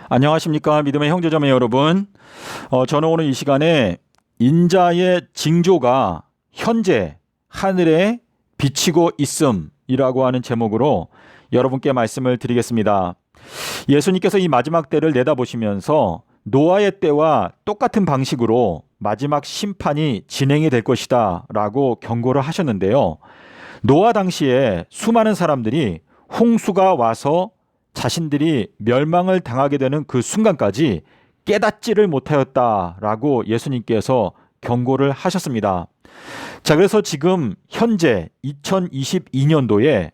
안녕하십니까 믿음의 형제자매 여러분. 저는 오늘 이 시간에 인자의 징조가 현재 하늘에 비치고 있음이라고 하는 제목으로 여러분께 말씀을 드리겠습니다. 예수님께서 이 마지막 때를 내다보시면서 노아의 때와 똑같은 방식으로 마지막 심판이 진행이 될 것이다 라고 경고를 하셨는데요. 노아 당시에 수많은 사람들이 홍수가 와서 자신들이 멸망을 당하게 되는 그 순간까지 깨닫지를 못하였다라고 예수님께서 경고를 하셨습니다. 자, 그래서 지금 현재 2022년도에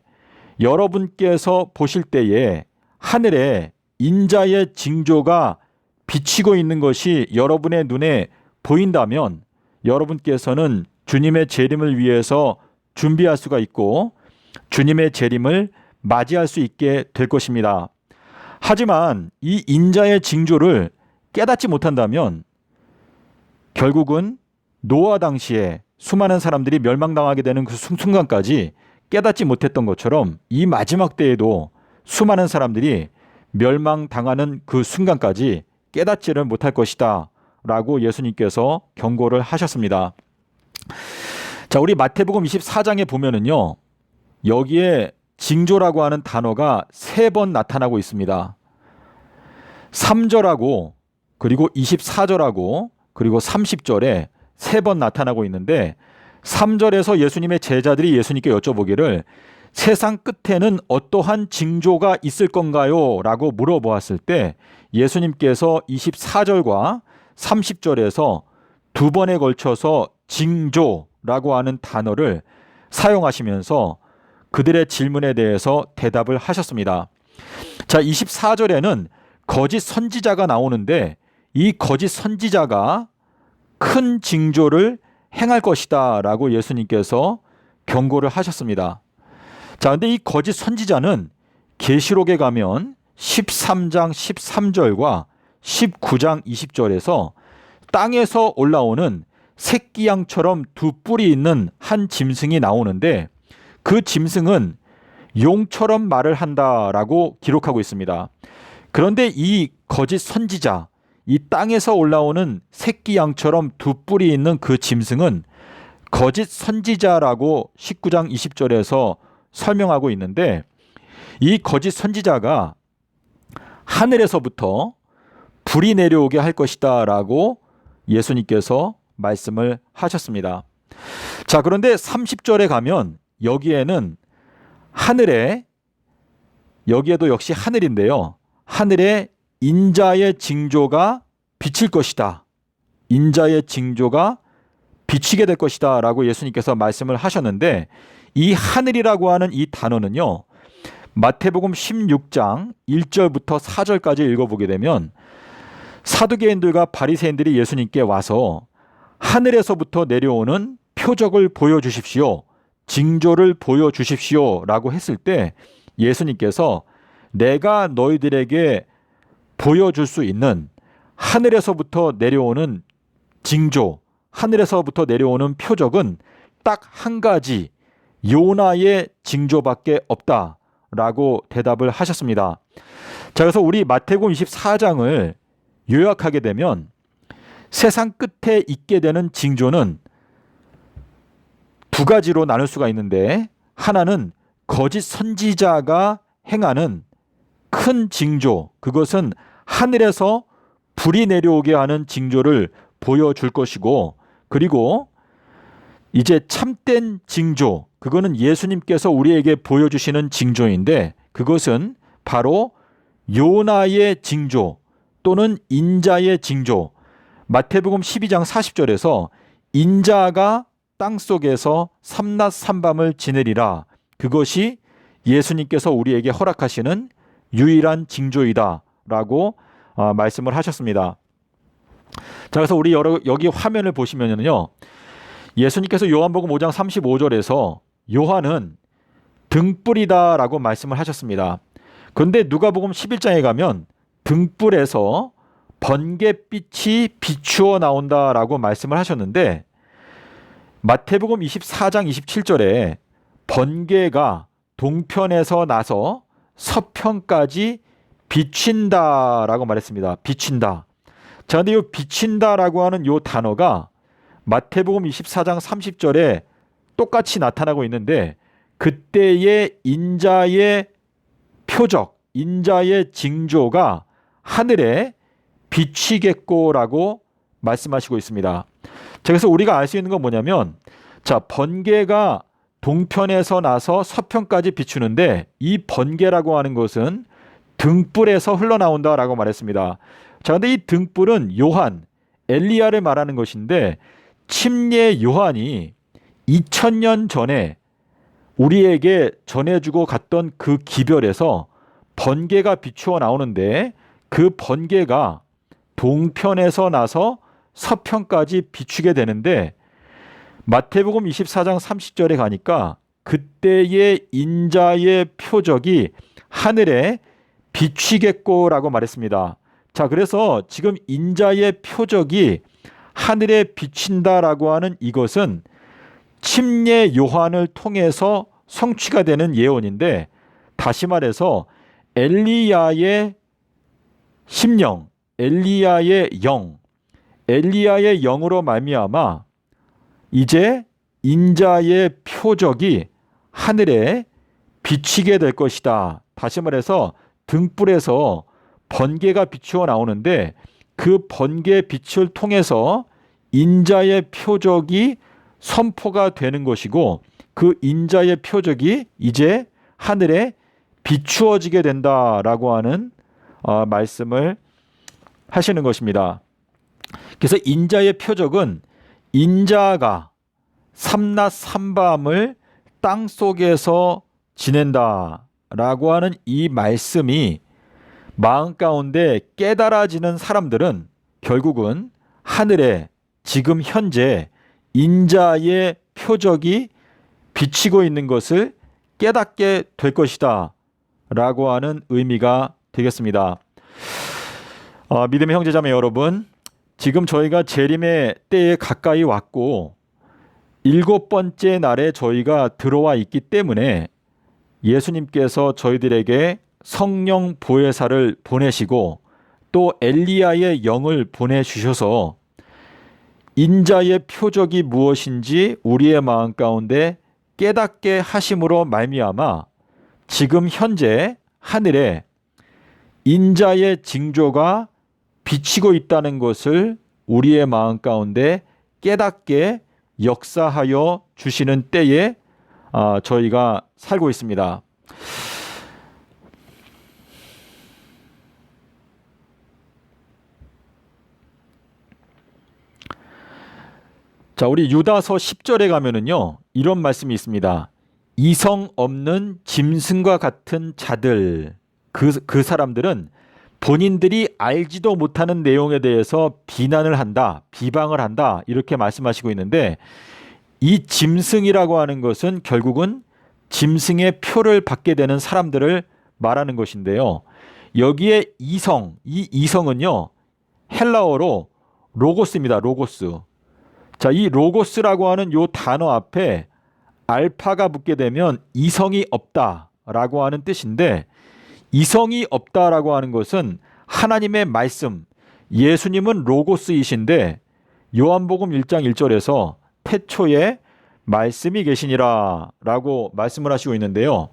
여러분께서 보실 때에 하늘에 인자의 징조가 비치고 있는 것이 여러분의 눈에 보인다면 여러분께서는 주님의 재림을 위해서 준비할 수가 있고 주님의 재림을 맞이할 수 있게 될 것입니다. 하지만 이 인자의 징조를 깨닫지 못한다면 결국은 노아 당시에 수많은 사람들이 멸망당하게 되는 그 순간까지 깨닫지 못했던 것처럼 이 마지막 때에도 수많은 사람들이 멸망당하는 그 순간까지 깨닫지를 못할 것이다 라고 예수님께서 경고를 하셨습니다. 자, 우리 마태복음 24장에 보면은요, 여기에 징조라고 하는 단어가 3번 나타나고 있습니다. 3절하고 그리고 24절하고 그리고 30절에 3번 나타나고 있는데 3절에서 예수님의 제자들이 예수님께 여쭤보기를 세상 끝에는 어떠한 징조가 있을 건가요? 라고 물어보았을 때 예수님께서 24절과 30절에서 2번에 걸쳐서 징조라고 하는 단어를 사용하시면서 그들의 질문에 대해서 대답을 하셨습니다. 자, 24절에는 거짓 선지자가 나오는데 이 거짓 선지자가 큰 징조를 행할 것이다 라고 예수님께서 경고를 하셨습니다. 자, 근데 이 거짓 선지자는 계시록에 가면 13장 13절과 19장 20절에서 땅에서 올라오는 새끼 양처럼 2뿔이 있는 한 짐승이 나오는데 그 짐승은 용처럼 말을 한다라고 기록하고 있습니다. 그런데 이 거짓 선지자, 이 땅에서 올라오는 새끼 양처럼 2뿔이 있는 그 짐승은 거짓 선지자라고 19장 20절에서 설명하고 있는데 이 거짓 선지자가 하늘에서부터 불이 내려오게 할 것이다 라고 예수님께서 말씀을 하셨습니다. 자, 그런데 30절에 가면 여기에는 하늘에, 여기에도 역시 하늘인데요. 하늘에 인자의 징조가 비칠 것이다. 인자의 징조가 비치게 될 것이다 라고 예수님께서 말씀을 하셨는데 이 하늘이라고 하는 이 단어는요. 마태복음 16장 1절부터 4절까지 읽어보게 되면 사두개인들과 바리새인들이 예수님께 와서 하늘에서부터 내려오는 표적을 보여주십시오. 징조를 보여주십시오 라고 했을 때 예수님께서 내가 너희들에게 보여줄 수 있는 하늘에서부터 내려오는 징조, 하늘에서부터 내려오는 표적은 딱 한 가지 요나의 징조밖에 없다라고 대답을 하셨습니다. 자, 그래서 우리 마태복음 24장을 요약하게 되면 세상 끝에 있게 되는 징조는 2가지로 나눌 수가 있는데 하나는 거짓 선지자가 행하는 큰 징조, 그것은 하늘에서 불이 내려오게 하는 징조를 보여줄 것이고 그리고 이제 참된 징조, 그거는 예수님께서 우리에게 보여주시는 징조인데 그것은 바로 요나의 징조 또는 인자의 징조. 마태복음 12장 40절에서 인자가 땅속에서 삼낮 삼밤을 지내리라. 그것이 예수님께서 우리에게 허락하시는 유일한 징조이다 라고 말씀을 하셨습니다. 자, 그래서 우리 여기 화면을 보시면요. 예수님께서 요한복음 5장 35절에서 요한은 등불이다 라고 말씀을 하셨습니다. 그런데 누가복음 11장에 가면 등불에서 번갯빛이 비추어 나온다 라고 말씀을 하셨는데 마태복음 24장 27절에 번개가 동편에서 나서 서편까지 비친다라고 말했습니다. 비친다. 자, 근데 이 비친다라고 하는 이 단어가 마태복음 24장 30절에 똑같이 나타나고 있는데 그때의 인자의 표적, 인자의 징조가 하늘에 비치겠고라고 말씀하시고 있습니다. 자, 그래서 우리가 알 수 있는 건 뭐냐면, 자, 번개가 동편에서 나서 서편까지 비추는데 이 번개라고 하는 것은 등불에서 흘러나온다라고 말했습니다. 자, 근데 이 등불은 요한, 엘리야를 말하는 것인데 침례 요한이 2000년 전에 우리에게 전해주고 갔던 그 기별에서 번개가 비추어 나오는데 그 번개가 동편에서 나서 서편까지 비추게 되는데 마태복음 24장 30절에 가니까 그때의 인자의 표적이 하늘에 비추겠고라고 말했습니다. 자, 그래서 지금 인자의 표적이 하늘에 비친다라고 하는 이것은 침례 요한을 통해서 성취가 되는 예언인데, 다시 말해서 엘리야의 심령, 엘리야의 영으로 말미암아 이제 인자의 표적이 하늘에 비치게 될 것이다. 다시 말해서 등불에서 번개가 비추어 나오는데 그 번개 빛을 통해서 인자의 표적이 선포가 되는 것이고 그 인자의 표적이 이제 하늘에 비추어지게 된다라고 하는 말씀을 하시는 것입니다. 그래서 인자의 표적은 인자가 삼낮 삼밤을 땅 속에서 지낸다라고 하는 이 말씀이 마음 가운데 깨달아지는 사람들은 결국은 하늘에 지금 현재 인자의 표적이 비치고 있는 것을 깨닫게 될 것이다 라고 하는 의미가 되겠습니다. 믿음의 형제자매 여러분, 지금 저희가 재림의 때에 가까이 왔고 7번째 날에 저희가 들어와 있기 때문에 예수님께서 저희들에게 성령 보혜사를 보내시고 또 엘리야의 영을 보내주셔서 인자의 표적이 무엇인지 우리의 마음 가운데 깨닫게 하심으로 말미암아 지금 현재 하늘에 인자의 징조가 비치고 있다는 것을 우리의 마음 가운데 깨닫게 역사하여 주시는 때에 저희가 살고 있습니다. 자, 우리 유다서 10절에 가면은요, 이런 말씀이 있습니다. 이성 없는 짐승과 같은 자들, 그 사람들은 본인들이 알지도 못하는 내용에 대해서 비난을 한다, 비방을 한다, 이렇게 말씀하시고 있는데 이 짐승이라고 하는 것은 결국은 짐승의 표를 받게 되는 사람들을 말하는 것인데요. 여기에 이성, 이 이성은요, 헬라어로 로고스입니다. 로고스. 자, 이 로고스라고 하는 요 단어 앞에 알파가 붙게 되면 이성이 없다라고 하는 뜻인데, 이성이 없다라고 하는 것은 하나님의 말씀, 예수님은 로고스이신데 요한복음 1장 1절에서 태초에 말씀이 계시니라 라고 말씀을 하시고 있는데요.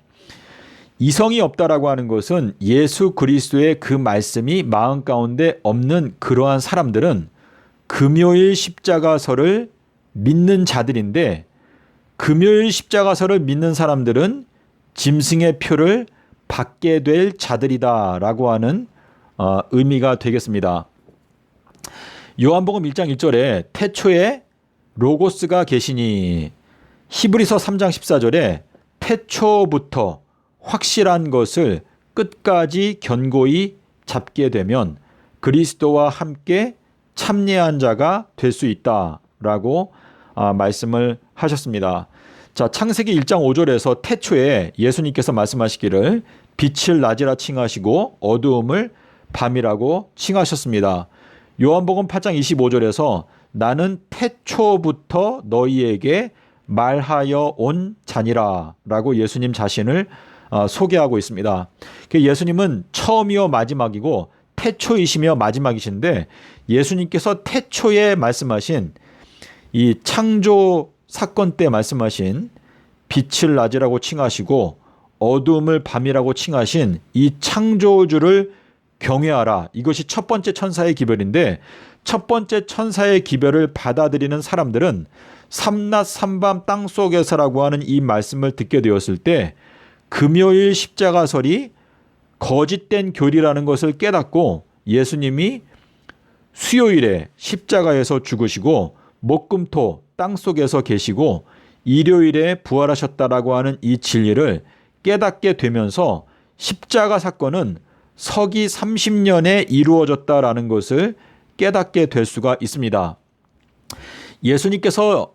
이성이 없다라고 하는 것은 예수 그리스도의 그 말씀이 마음 가운데 없는 그러한 사람들은 금요일 십자가서를 믿는 자들인데, 금요일 십자가서를 믿는 사람들은 짐승의 표를 받게 될 자들이다라고 하는 의미가 되겠습니다. 요한복음 1장 1절에 태초에 로고스가 계시니, 히브리서 3장 14절에 태초부터 확실한 것을 끝까지 견고히 잡게 되면 그리스도와 함께 참여한 자가 될 수 있다라고 말씀을 하셨습니다. 자, 창세기 1장 5절에서 태초에 예수님께서 말씀하시기를 빛을 낮이라 칭하시고 어두움을 밤이라고 칭하셨습니다. 요한복음 8장 25절에서 나는 태초부터 너희에게 말하여 온 자니라 라고 예수님 자신을 소개하고 있습니다. 예수님은 처음이요 마지막이고 태초이시며 마지막이신데 예수님께서 태초에 말씀하신 이 창조 사건 때 말씀하신 빛을 낮이라고 칭하시고 어둠을 밤이라고 칭하신 이 창조주를 경외하라. 이것이 첫 번째 천사의 기별인데 첫 번째 천사의 기별을 받아들이는 사람들은 삼낮 삼밤 땅속에서라고 하는 이 말씀을 듣게 되었을 때 금요일 십자가설이 거짓된 교리라는 것을 깨닫고 예수님이 수요일에 십자가에서 죽으시고 목금토 땅속에서 계시고 일요일에 부활하셨다라고 하는 이 진리를 깨닫게 되면서 십자가 사건은 서기 30년에 이루어졌다라는 것을 깨닫게 될 수가 있습니다. 예수님께서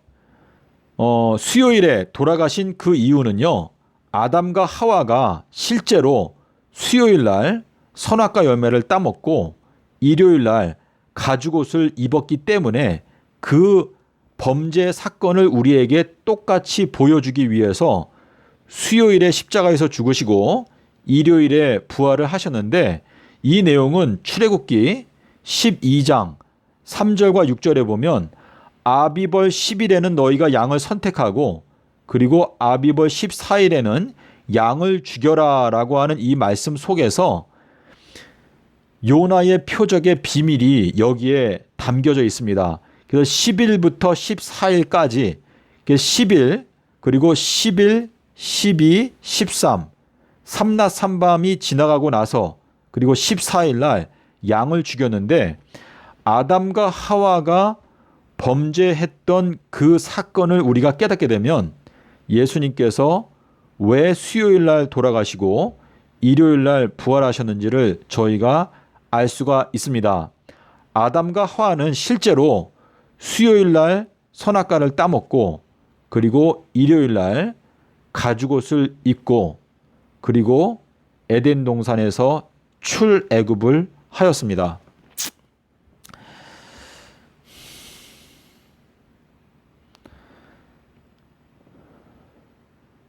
수요일에 돌아가신 그 이유는요. 아담과 하와가 실제로 수요일 날 선악과 열매를 따먹고 일요일 날 가죽옷을 입었기 때문에 그 범죄 사건을 우리에게 똑같이 보여주기 위해서 수요일에 십자가에서 죽으시고 일요일에 부활을 하셨는데 이 내용은 출애굽기 12장 3절과 6절에 보면 아비벌 10일에는 너희가 양을 선택하고 그리고 아비벌 14일에는 양을 죽여라 라고 하는 이 말씀 속에서 요나의 표적의 비밀이 여기에 담겨져 있습니다. 그래서 10일부터 14일까지 10일 그리고 11, 12, 13 삼낮 삼밤이 지나가고 나서 그리고 14일 날 양을 죽였는데 아담과 하와가 범죄했던 그 사건을 우리가 깨닫게 되면 예수님께서 왜 수요일 날 돌아가시고 일요일 날 부활하셨는지를 저희가 알 수가 있습니다. 아담과 하와는 실제로 수요일 날 선악과를 따먹고 그리고 일요일 날 가죽옷을 입고 그리고 에덴 동산에서 출애굽을 하였습니다.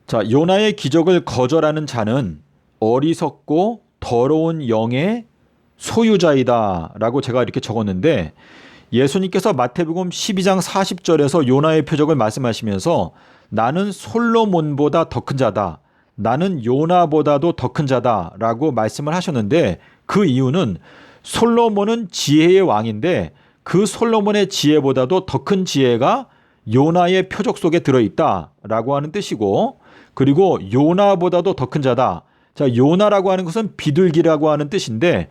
자, 요나의 기적을 거절하는 자는 어리석고 더러운 영의 소유자이다 라고 제가 이렇게 적었는데 예수님께서 마태복음 12장 40절에서 요나의 표적을 말씀하시면서 나는 솔로몬보다 더 큰 자다. 나는 요나보다도 더 큰 자다 라고 말씀을 하셨는데 그 이유는 솔로몬은 지혜의 왕인데 그 솔로몬의 지혜보다도 더 큰 지혜가 요나의 표적 속에 들어있다 라고 하는 뜻이고 그리고 요나보다도 더 큰 자다. 자, 요나라고 하는 것은 비둘기라고 하는 뜻인데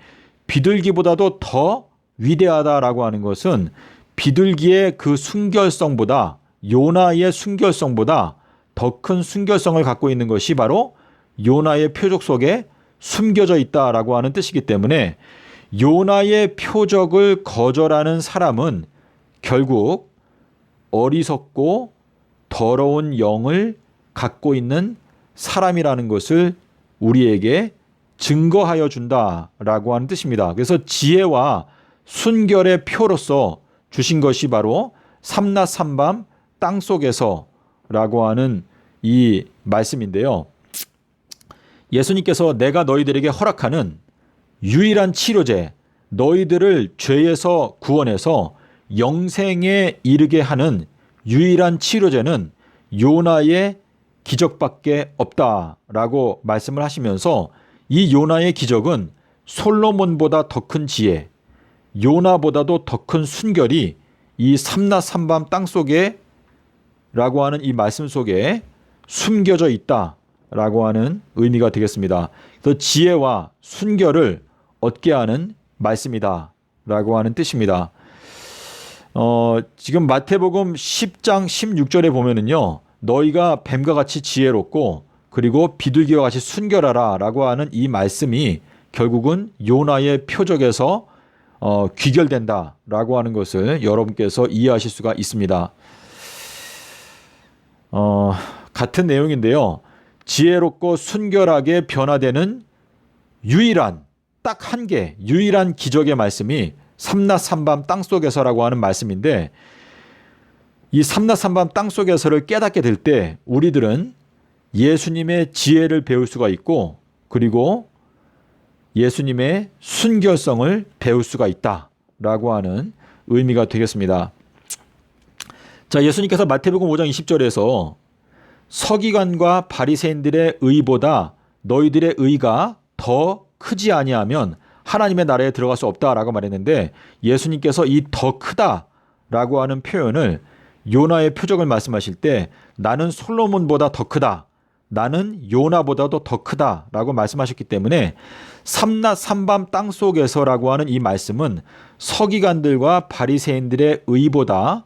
비둘기보다도 더 위대하다라고 하는 것은 비둘기의 그 순결성보다 요나의 순결성보다 더 큰 순결성을 갖고 있는 것이 바로 요나의 표적 속에 숨겨져 있다라고 하는 뜻이기 때문에 요나의 표적을 거절하는 사람은 결국 어리석고 더러운 영을 갖고 있는 사람이라는 것을 우리에게 증거하여 준다라고 하는 뜻입니다. 그래서 지혜와 순결의 표로서 주신 것이 바로 삼낮 삼밤 땅속에서라고 하는 이 말씀인데요. 예수님께서 내가 너희들에게 허락하는 유일한 치료제, 너희들을 죄에서 구원해서 영생에 이르게 하는 유일한 치료제는 요나의 기적밖에 없다라고 말씀을 하시면서 이 요나의 기적은 솔로몬보다 더 큰 지혜, 요나보다도 더 큰 순결이 이 삼낮 삼밤 땅속에 라고 하는 이 말씀 속에 숨겨져 있다라고 하는 의미가 되겠습니다. 그래서 지혜와 순결을 얻게 하는 말씀이다 라고 하는 뜻입니다. 지금 마태복음 10장 16절에 보면은요, 너희가 뱀과 같이 지혜롭고 그리고 비둘기와 같이 순결하라 라고 하는 이 말씀이 결국은 요나의 표적에서 귀결된다 라고 하는 것을 여러분께서 이해하실 수가 있습니다. 같은 내용인데요. 지혜롭고 순결하게 변화되는 유일한 딱 한 개 유일한 기적의 말씀이 삼낮 삼밤 땅속에서라고 하는 말씀인데 이 삼낮 삼밤 땅속에서를 깨닫게 될 때 우리들은 예수님의 지혜를 배울 수가 있고 그리고 예수님의 순결성을 배울 수가 있다라고 하는 의미가 되겠습니다. 자, 예수님께서 마태복음 5장 20절에서 서기관과 바리새인들의 의보다 너희들의 의가 더 크지 아니하면 하나님의 나라에 들어갈 수 없다라고 말했는데 예수님께서 이 더 크다라고 하는 표현을 요나의 표적을 말씀하실 때 나는 솔로몬보다 더 크다. 나는 요나보다도 더 크다라고 말씀하셨기 때문에 삼낮 삼밤 땅속에서라고 하는 이 말씀은 서기관들과 바리새인들의 의보다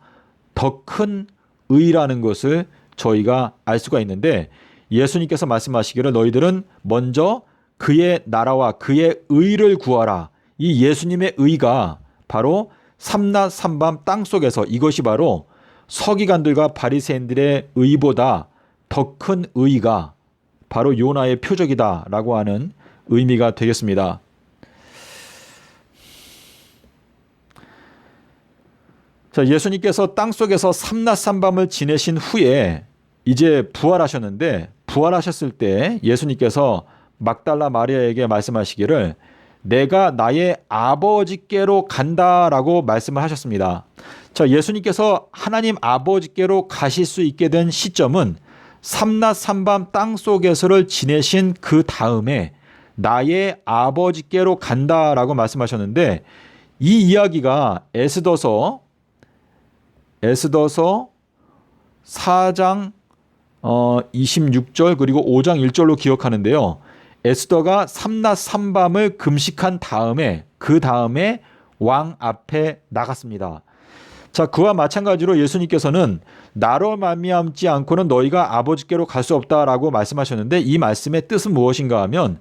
더 큰 의라는 것을 저희가 알 수가 있는데 예수님께서 말씀하시기를 너희들은 먼저 그의 나라와 그의 의를 구하라. 이 예수님의 의가 바로 삼낮 삼밤 땅속에서 이것이 바로 서기관들과 바리새인들의 의보다 더 큰 의가 바로 요나의 표적이다라고 하는 의미가 되겠습니다. 자, 예수님께서 땅속에서 삼낮 삼밤을 지내신 후에 이제 부활하셨는데 부활하셨을 때 예수님께서 막달라 마리아에게 말씀하시기를 내가 나의 아버지께로 간다라고 말씀을 하셨습니다. 자, 예수님께서 하나님 아버지께로 가실 수 있게 된 시점은 삼낮 삼밤 땅속에서를 지내신 그 다음에 나의 아버지께로 간다라고 말씀하셨는데 이 이야기가 에스더서 4장 26절 그리고 5장 1절로 기억하는데요. 에스더가 삼낮 삼밤을 금식한 다음에 그 다음에 왕 앞에 나갔습니다. 자, 그와 마찬가지로 예수님께서는 나로 말미암지 않고는 너희가 아버지께로 갈 수 없다라고 말씀하셨는데 이 말씀의 뜻은 무엇인가 하면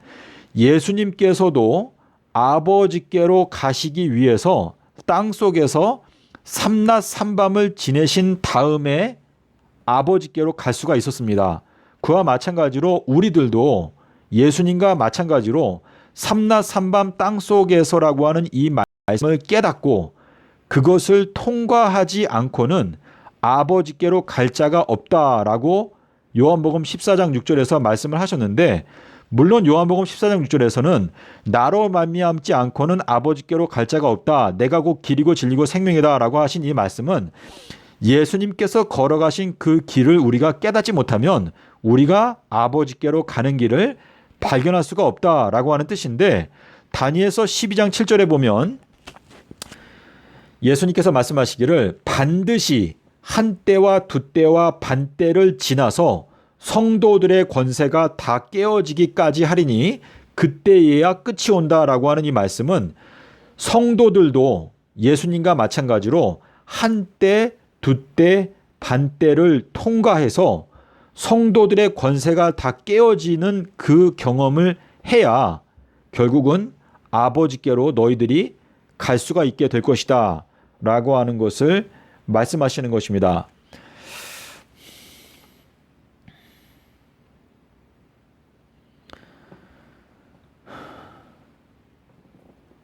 예수님께서도 아버지께로 가시기 위해서 땅속에서 삼낮 삼밤을 지내신 다음에 아버지께로 갈 수가 있었습니다. 그와 마찬가지로 우리들도 예수님과 마찬가지로 삼낮 삼밤 땅속에서라고 하는 이 말씀을 깨닫고 그것을 통과하지 않고는 아버지께로 갈 자가 없다라고 요한복음 14장 6절에서 말씀을 하셨는데 물론 요한복음 14장 6절에서는 나로 말미암지 않고는 아버지께로 갈 자가 없다. 내가 곧 길이고 진리고 생명이다 라고 하신 이 말씀은 예수님께서 걸어가신 그 길을 우리가 깨닫지 못하면 우리가 아버지께로 가는 길을 발견할 수가 없다라고 하는 뜻인데 다니엘서 12장 7절에 보면 예수님께서 말씀하시기를 반드시 한 때와 두 때와 반 때를 지나서 성도들의 권세가 다 깨어지기까지 하리니 그때에야 끝이 온다라고 하는 이 말씀은 성도들도 예수님과 마찬가지로 한 때, 두 때, 반 때를 통과해서 성도들의 권세가 다 깨어지는 그 경험을 해야 결국은 아버지께로 너희들이 갈 수가 있게 될 것이다 라고 하는 것을 말씀하시는 것입니다.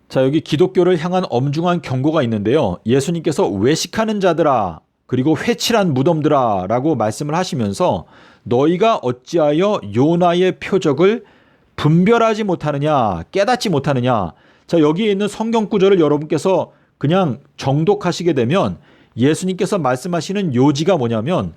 자, 여기 기독교를 향한 엄중한 경고가 있는데요. 예수님께서 외식하는 자들아 그리고 회칠한 무덤들아 라고 말씀을 하시면서 너희가 어찌하여 요나의 표적을 분별하지 못하느냐 깨닫지 못하느냐. 자, 여기에 있는 성경 구절을 여러분께서 그냥 정독하시게 되면 예수님께서 말씀하시는 요지가 뭐냐면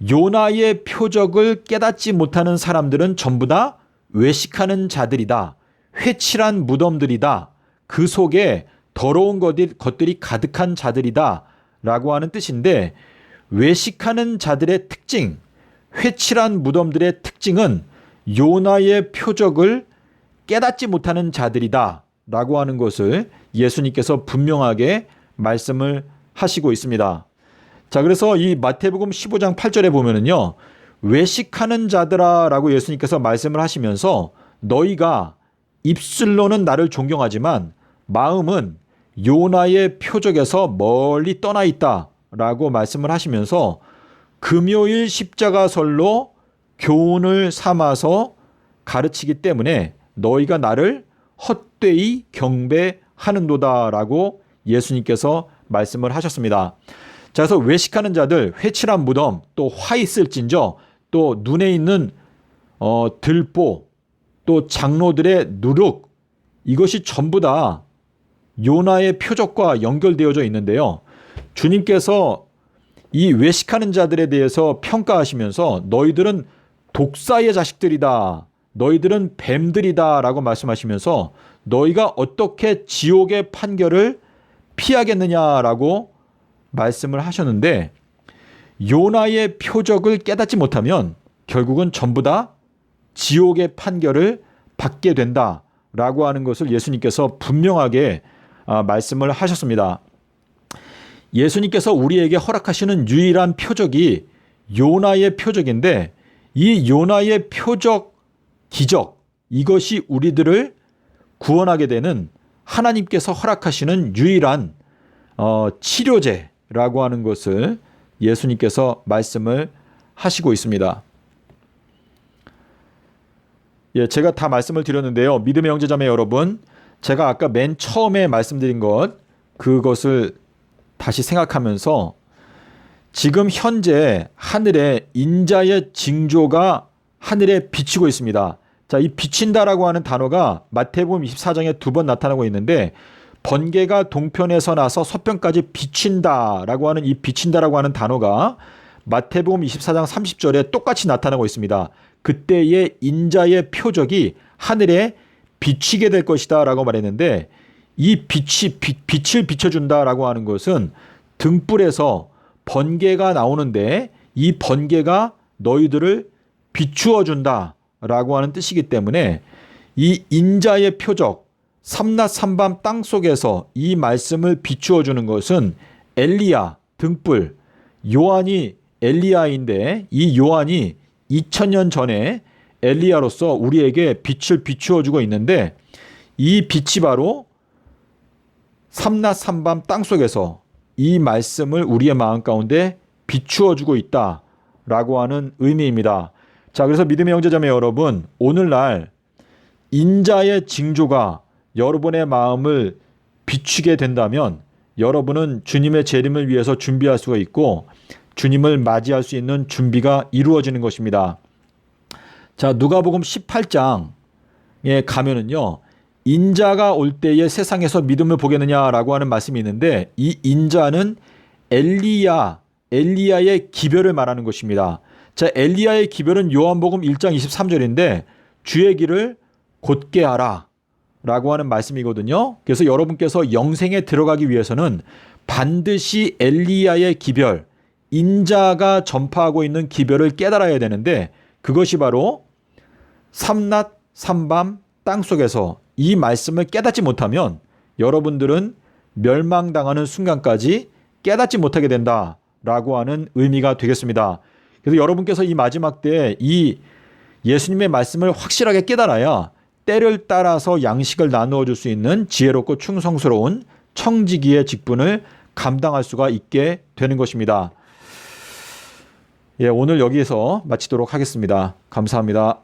요나의 표적을 깨닫지 못하는 사람들은 전부 다 외식하는 자들이다. 회칠한 무덤들이다. 그 속에 더러운 것들이 가득한 자들이다 라고 하는 뜻인데 외식하는 자들의 특징, 회칠한 무덤들의 특징은 요나의 표적을 깨닫지 못하는 자들이다 라고 하는 것을 예수님께서 분명하게 말씀을 하시고 있습니다. 자, 그래서 이 마태복음 15장 8절에 보면은요, 외식하는 자들아 라고 예수님께서 말씀을 하시면서 너희가 입술로는 나를 존경하지만 마음은 요나의 표적에서 멀리 떠나 있다 라고 말씀을 하시면서 금요일 십자가설로 교훈을 삼아서 가르치기 때문에 너희가 나를 헛되이 경배하는도다 라고 예수님께서 말씀을 하셨습니다. 자, 그래서 외식하는 자들, 회칠한 무덤, 또 화 있을진저, 또 눈에 있는 들보, 또 장로들의 누룩, 이것이 전부 다 요나의 표적과 연결되어져 있는데요. 주님께서 이 외식하는 자들에 대해서 평가하시면서 너희들은 독사의 자식들이다, 너희들은 뱀들이다 라고 말씀하시면서 너희가 어떻게 지옥의 판결을 피하겠느냐라고 말씀을 하셨는데, 요나의 표적을 깨닫지 못하면 결국은 전부 다 지옥의 판결을 받게 된다라고 하는 것을 예수님께서 분명하게 말씀을 하셨습니다. 예수님께서 우리에게 허락하시는 유일한 표적이 요나의 표적인데, 이 요나의 표적, 기적, 이것이 우리들을 구원하게 되는 하나님께서 허락하시는 유일한 치료제라고 하는 것을 예수님께서 말씀을 하시고 있습니다. 예, 제가 다 말씀을 드렸는데요. 믿음의 형제자매 여러분, 제가 아까 맨 처음에 말씀드린 그것을 다시 생각하면서 지금 현재 하늘에 인자의 징조가 하늘에 비치고 있습니다. 자, 이 비친다라고 하는 단어가 마태복음 24장에 2번 나타나고 있는데, 번개가 동편에서 나서 서편까지 비친다라고 하는 이 비친다라고 하는 단어가 마태복음 24장 30절에 똑같이 나타나고 있습니다. 그때의 인자의 표적이 하늘에 비치게 될 것이다 라고 말했는데, 이 빛을 비춰준다라고 하는 것은 등불에서 번개가 나오는데 이 번개가 너희들을 비추어 준다라고 하는 뜻이기 때문에, 이 인자의 표적, 삼낮 삼밤 땅 속에서 이 말씀을 비추어 주는 것은 엘리야, 등불, 요한이 엘리야인데, 이 요한이 2000년 전에 엘리야로서 우리에게 빛을 비추어 주고 있는데, 이 빛이 바로 삼낮 삼밤 땅 속에서 이 말씀을 우리의 마음 가운데 비추어 주고 있다라고 하는 의미입니다. 자, 그래서 믿음의 형제자매 여러분, 오늘날 인자의 징조가 여러분의 마음을 비추게 된다면 여러분은 주님의 재림을 위해서 준비할 수가 있고 주님을 맞이할 수 있는 준비가 이루어지는 것입니다. 자, 누가복음 18장에 가면은요, 인자가 올 때에 세상에서 믿음을 보겠느냐라고 하는 말씀이 있는데, 이 인자는 엘리야의 기별을 말하는 것입니다. 자, 엘리야의 기별은 요한복음 1장 23절인데 주의 길을 곧게 하라 라고 하는 말씀이거든요. 그래서 여러분께서 영생에 들어가기 위해서는 반드시 엘리야의 기별, 인자가 전파하고 있는 기별을 깨달아야 되는데, 그것이 바로 삼낮 삼밤 땅 속에서 이 말씀을 깨닫지 못하면 여러분들은 멸망당하는 순간까지 깨닫지 못하게 된다라고 하는 의미가 되겠습니다. 그래서 여러분께서 이 마지막 때에 이 예수님의 말씀을 확실하게 깨달아야 때를 따라서 양식을 나누어 줄 수 있는 지혜롭고 충성스러운 청지기의 직분을 감당할 수가 있게 되는 것입니다. 예, 오늘 여기에서 마치도록 하겠습니다. 감사합니다.